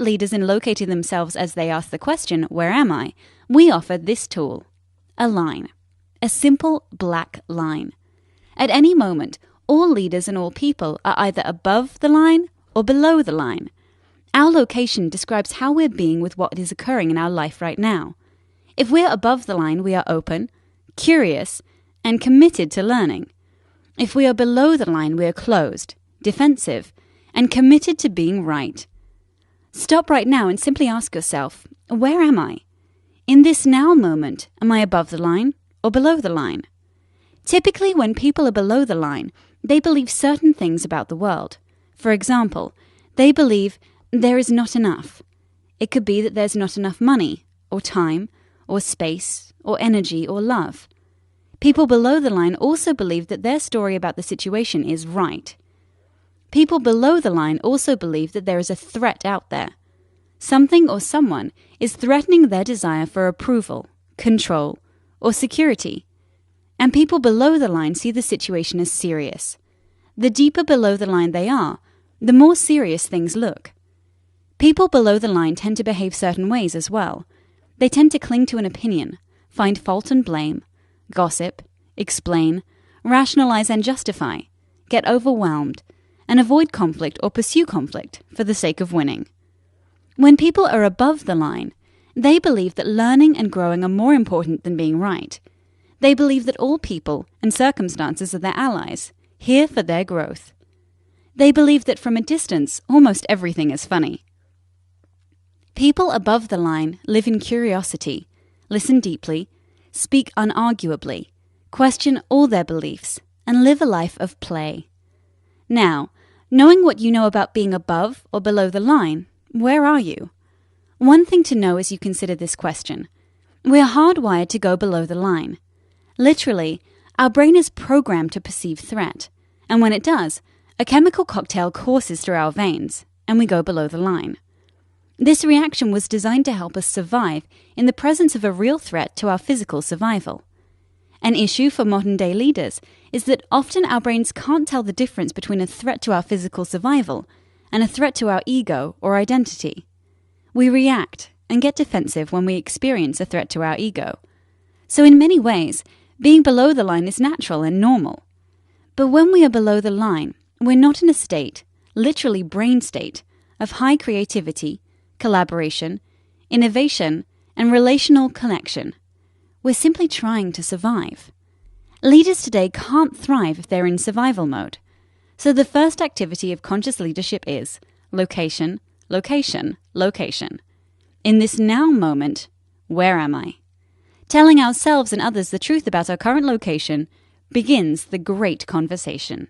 leaders in locating themselves as they ask the question, where am I? We offer this tool, a line, a simple black line. At any moment, all leaders and all people are either above the line or below the line. Our location describes how we're being with what is occurring in our life right now. If we're above the line, we are open, curious, and committed to learning. If we are below the line, we are closed, defensive, and committed to being right. Stop right now and simply ask yourself, where am I? In this now moment, am I above the line or below the line? Typically, when people are below the line, they believe certain things about the world. For example, they believe there is not enough. It could be that there's not enough money, or time, or space, or energy, or love. People below the line also believe that their story about the situation is right. People below the line also believe that there is a threat out there. Something or someone is threatening their desire for approval, control, or security. And people below the line see the situation as serious. The deeper below the line they are, the more serious things look. People below the line tend to behave certain ways as well. They tend to cling to an opinion, find fault and blame, gossip, explain, rationalize and justify, get overwhelmed, and avoid conflict or pursue conflict for the sake of winning. When people are above the line, they believe that learning and growing are more important than being right. They believe that all people and circumstances are their allies, here for their growth. They believe that from a distance, almost everything is funny. People above the line live in curiosity, listen deeply, speak unarguably, question all their beliefs, and live a life of play. Now, knowing what you know about being above or below the line, where are you? One thing to know as you consider this question. We are hardwired to go below the line. Literally, our brain is programmed to perceive threat, and when it does, a chemical cocktail courses through our veins, and we go below the line. This reaction was designed to help us survive in the presence of a real threat to our physical survival. An issue for modern-day leaders is that often our brains can't tell the difference between a threat to our physical survival and a threat to our ego or identity. We react and get defensive when we experience a threat to our ego. So in many ways, being below the line is natural and normal. But when we are below the line, we're not in a state, literally brain state, of high creativity, collaboration, innovation, and relational connection. We're simply trying to survive. Leaders today can't thrive if they're in survival mode. So the first activity of conscious leadership is location, location, location. In this now moment, where am I? Telling ourselves and others the truth about our current location begins the great conversation.